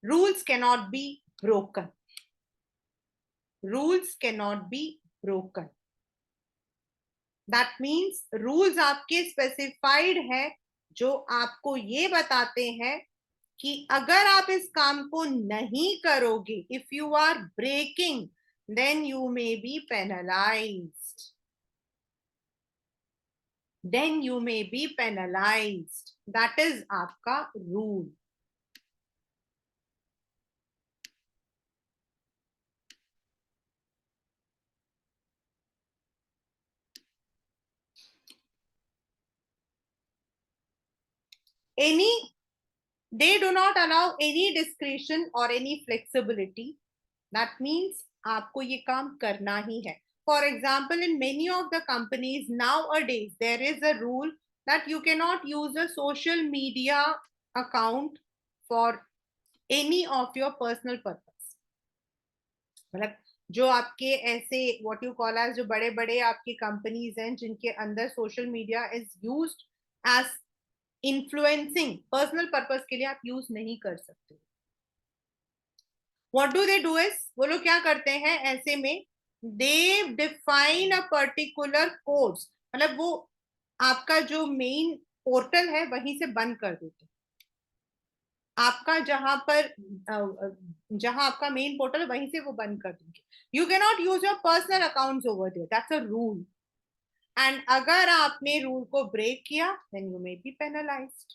rules cannot be broken. Rules cannot be broken. That means rules आपके specified है, जो आपको ये बताते हैं कि अगर आप इस काम को नहीं करोगे, if you are breaking, then you may be penalized. Then you may be penalized. That is आपका rule. Any, they do not allow any discretion or any flexibility. That means आपको ये काम करना ही है. For example, in many of the companies nowadays, there is a rule that you cannot use a social media account for any of your personal purpose. मतलब जो आपके ऐसे what you call as जो बड़े बड़े आपकी कंपनीज हैं जिनके अंदर social media is used as influencing personal purpose के लिए आप यूज नहीं कर सकते. What do they do is, वो लोग क्या करते हैं ऐसे में, they define a particular course. मतलब वो आपका जो मेन पोर्टल है वहीं से बंद कर देते हैं. आपका जहां आपका मेन पोर्टल वहीं से वो बंद कर देंगे. You can not use your personal accounts over there. That's a rule. And अगर आपने रूल को ब्रेक किया then you may be penalised.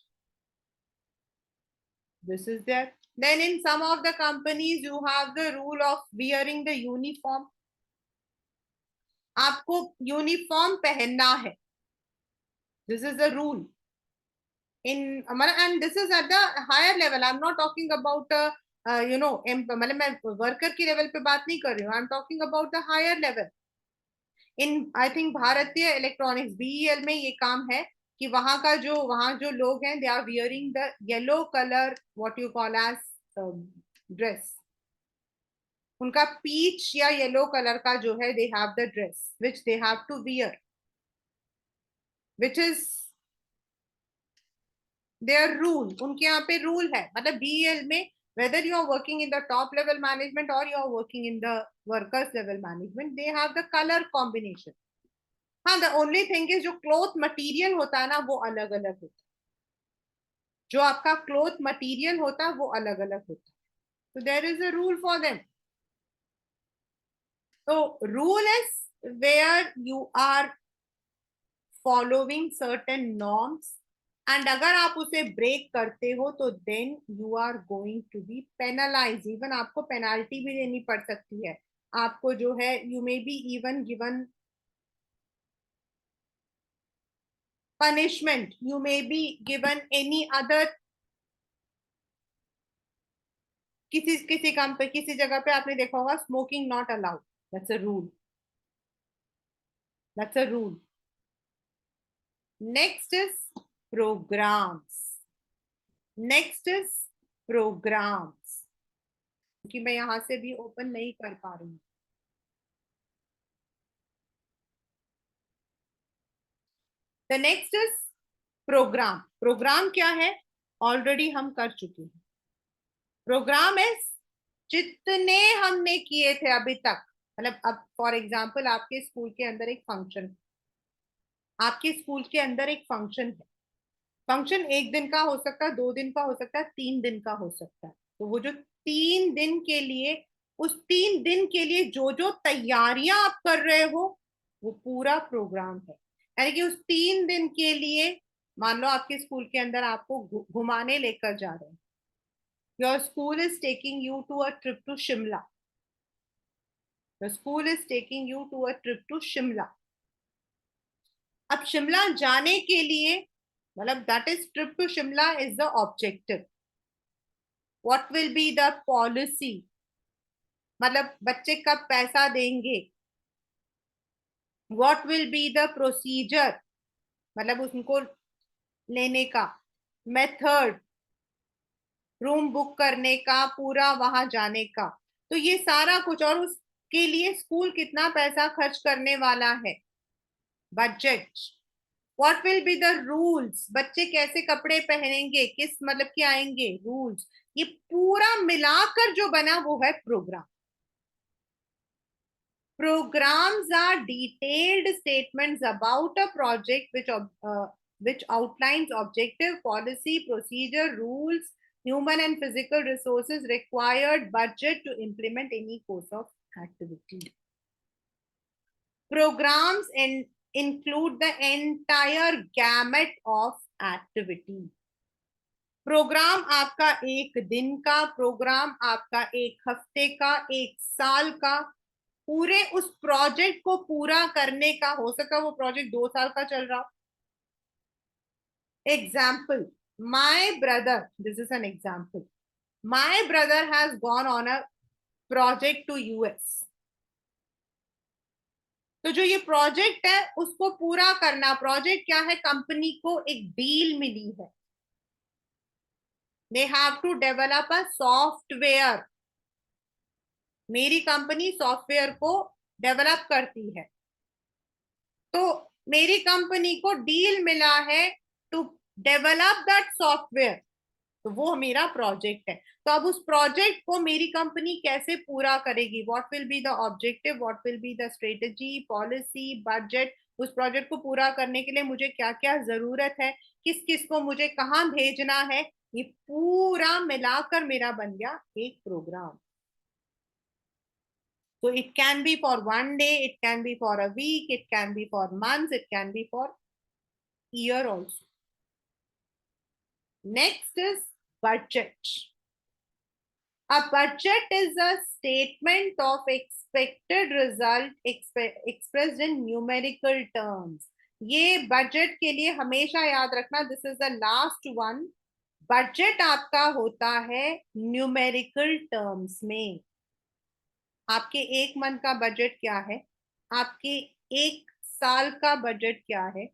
This is there. Then in some of the companies you have the rule of wearing the uniform. आपको uniform पहनना है. This is the rule. And this is at the higher level. I'm not talking about मतलब मैं worker की level पे बात नहीं कर रही हूँ. I'm talking about the higher level. In I think Bharatiya electronics BEL में ये काम है कि वहां जो लोग हैं they are wearing the yellow colour what you call as dress. उनका पीच या येलो कलर का जो है they have the dress which they have to wear, which is their rule. उनके यहाँ पे रूल है. मतलब बीईएल में whether you are working in the top level management or you are working in the workers level management, they have the color combination. हाँ, the only thing is जो cloth material होता है ना वो अलग अलग होता है. जो आपका क्लोथ मटेरियल होता है वो अलग अलग होता है. तो there is a rule for them. तो rule is where you are following certain norms and अगर आप उसे ब्रेक करते हो तो then you are going to be penalize. Even आपको पेनाल्टी भी देनी पड़ सकती है. आपको जो है you may be even given punishment, you may be given any other. किसी काम पे किसी जगह पे आपने देखा होगा smoking not allowed. That's a rule. That's a rule. Next is programmes. Next is programmes. क्योंकि मैं यहां से भी ओपन नहीं कर पा रही हूँ. The next is programme. Programme क्या है ऑलरेडी हम कर चुके हैं. प्रोग्राम इज जितने हमने किए थे अभी तक. मतलब अब फॉर एग्जाम्पल आपके स्कूल के अंदर एक फंक्शन, आपके स्कूल के अंदर एक फंक्शन है. फंक्शन एक दिन का हो सकता है, 2 दिन का हो सकता है, 3 दिन का हो सकता है. तो वो जो 3 दिन के लिए, उस 3 दिन के लिए जो जो तैयारियां आप कर रहे हो वो पूरा प्रोग्राम है. यानी कि उस 3 दिन के लिए मान लो आपके स्कूल के अंदर आपको घुमाने लेकर जा रहे हैं. Your school is taking you to a trip to Shimla. Your school is taking you to a trip to Shimla. अब शिमला जाने के लिए मतलब that is trip to Shimla is the objective. What will be the policy, मतलब बच्चे कब पैसा देंगे. What will be the procedure, मतलब उनको लेने का मेथड, रूम बुक करने का, पूरा वहां जाने का. तो ये सारा कुछ, और उसके लिए स्कूल कितना पैसा खर्च करने वाला है, budget. What will be the rules, बच्चे कैसे कपड़े पहनेंगे, किस मतलब के आएंगे रूल्स, ये पूरा मिलाकर जो बना वो है programme. Programs are detailed statements about a project which outlines objective, policy, procedure, rules, human and physical resources required, budget to implement any course of activity. Programs include the entire gamut of activity. Programme आपका एक दिन का, programme आपका एक हफ्ते का, एक साल का, पूरे उस प्रोजेक्ट को पूरा करने का, हो सका वो प्रोजेक्ट 2 साल का चल रहा. Example, my brother, this is an example, my brother has gone on a project to US. तो जो ये प्रोजेक्ट है उसको पूरा करना, प्रोजेक्ट क्या है, कंपनी को एक डील मिली है, they have to develop a software. मेरी कंपनी सॉफ्टवेयर को डेवलप करती है, तो मेरी कंपनी को डील मिला है टू डेवलप दैट सॉफ्टवेयर, तो वो मेरा प्रोजेक्ट है. तो अब उस प्रोजेक्ट को मेरी कंपनी कैसे पूरा करेगी, what will be the objective, what will be the strategy, policy, budget, उस प्रोजेक्ट को पूरा करने के लिए मुझे क्या क्या जरूरत है, किस किस को मुझे कहाँ भेजना है, ये पूरा मिलाकर मेरा बन गया एक programme. So it can be for one day, it can be for a week, it can be for months, it can be for year also. Next is budget. A budget is a statement of expected result expressed in numerical terms. ये budget के लिए हमेशा याद रखना, this is the last one. Budget आपका होता है numerical terms में. आपके एक मंथ का बजट क्या है, आपके एक साल का बजट क्या है,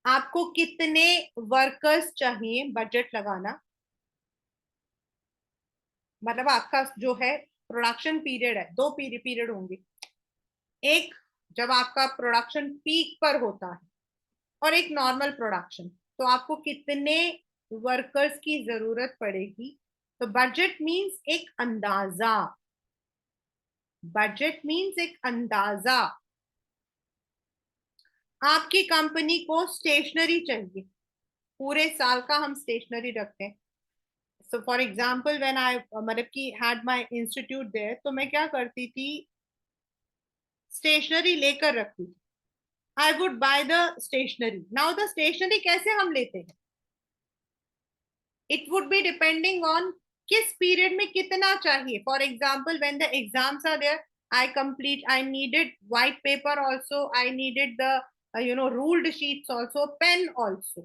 आपको कितने वर्कर्स चाहिए बजट लगाना, मतलब आपका जो है प्रोडक्शन पीरियड है, 2 पीरियड होंगे. एक जब आपका प्रोडक्शन पीक पर होता है और एक नॉर्मल प्रोडक्शन, तो आपको कितने वर्कर्स की जरूरत पड़ेगी. तो बजट मींस एक अंदाजा, बजट मींस एक अंदाजा. आपकी कंपनी को स्टेशनरी चाहिए, पूरे साल का हम स्टेशनरी रखते हैं. So for example when I मतलब कि हैड माय इंस्टीट्यूट देयर, तो मैं क्या करती थी, स्टेशनरी लेकर रखती थी. I would buy the stationery. Now the stationery कैसे हम लेते हैं, it would be depending on किस पीरियड में कितना चाहिए. For example when the exams are there, I needed white paper also, I needed the ruled sheets also, pen also.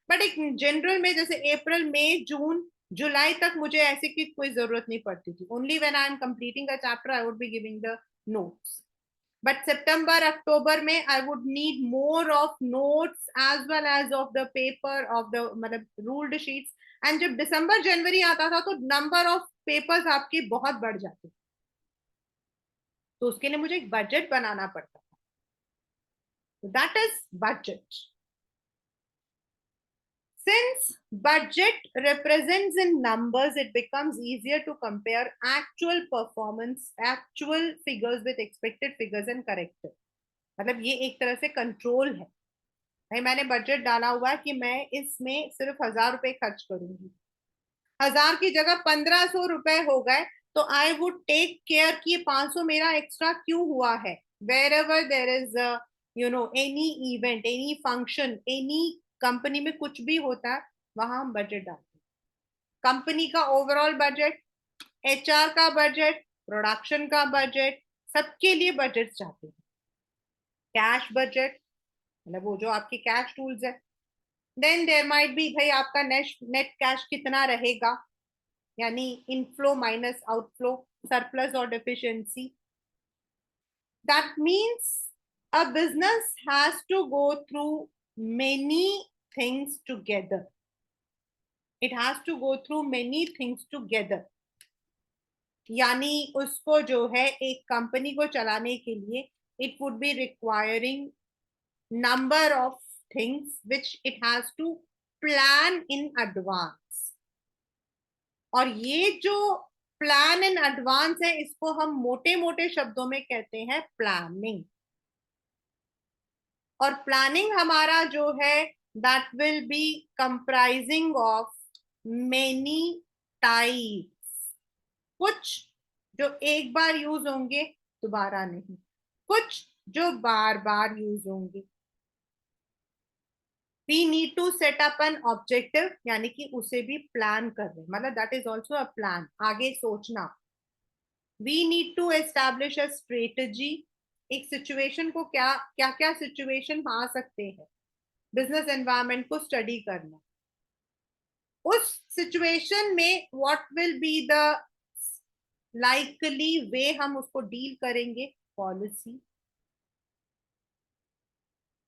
But एक general में जैसे अप्रैल मई जून जुलाई तक मुझे ऐसे की कोई जरूरत नहीं पड़ती थी. Only when I am completing a chapter I would be giving the notes. But सितंबर अक्टूबर में I would need more of notes as well as of the paper of the मतलब रूल्ड शीट्स. एंड जब दिसंबर जनवरी आता था तो number of papers आपके बहुत बढ़ जाते, तो उसके लिए मुझे एक बजट बनाना पड़ता था. That is budget. Since budget represents in numbers, it becomes easier to compare actual performance, actual figures with expected figures and correct it. मतलब ये एक तरह से कंट्रोल है. भाई मैंने बजट डाला हुआ है कि मैं इसमें सिर्फ 1,000 रुपए खर्च करूंगी, 1,000 की जगह 1,500 रुपए हो गए, तो आई वुड टेक केयर कि 500 मेरा एक्स्ट्रा क्यों हुआ है. Wherever there is any event, any function, any company में कुछ भी होता है, वहां हम बजट डालते हैं. कंपनी का ओवरऑल बजट, एचआर का बजट, प्रोडक्शन का बजट, सबके लिए बजट चाहते हैं. कैश बजट मतलब वो जो आपके कैश टूल्स है. देन देयर माइट बी, भाई आपका नेट कैश कितना रहेगा, यानी इनफ्लो माइनस आउटफ्लो, सरप्लस और deficiency. That means a business has to go through many things together. It has to go through many things together. यानी उसको जो है एक कंपनी को चलाने के लिए it would be requiring number of things which it has to plan in advance. और ये जो प्लान इन एडवांस है इसको हम मोटे मोटे शब्दों में कहते हैं प्लानिंग। और प्लानिंग हमारा जो है that will be comprising of many types. कुछ जो एक बार यूज होंगे दोबारा नहीं, कुछ जो बार बार यूज होंगे। We need to set up an objective, यानी कि उसे भी प्लान कर रहे, मतलब that is also a plan, आगे सोचना। We need to establish a strategy, एक सिचुएशन को क्या क्या क्या सिचुएशन आ सकते हैं, बिजनेस एनवायरनमेंट को स्टडी करना, उस सिचुएशन में what will be the likely way हम उसको डील करेंगे, पॉलिसी।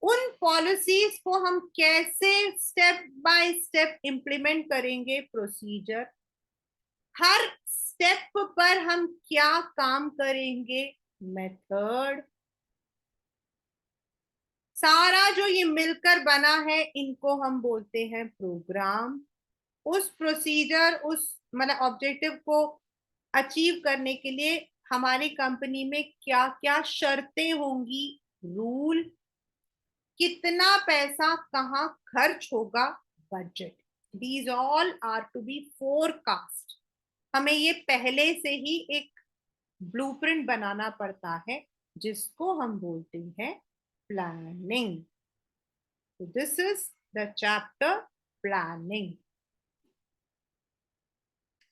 उन पॉलिसीज को हम कैसे स्टेप बाय स्टेप इंप्लीमेंट करेंगे, प्रोसीजर। हर स्टेप पर हम क्या काम करेंगे, मेथड। सारा जो ये मिलकर बना है इनको हम बोलते हैं प्रोग्राम। उस प्रोसीजर, उस मतलब ऑब्जेक्टिव को अचीव करने के लिए हमारी कंपनी में क्या क्या शर्तें होंगी, रूल, कितना पैसा कहाँ खर्च होगा, budget. These all are to be forecast. हमें ये पहले से ही एक ब्लूप्रिंट बनाना पड़ता है जिसको हम बोलते हैं planning. This is the chapter planning.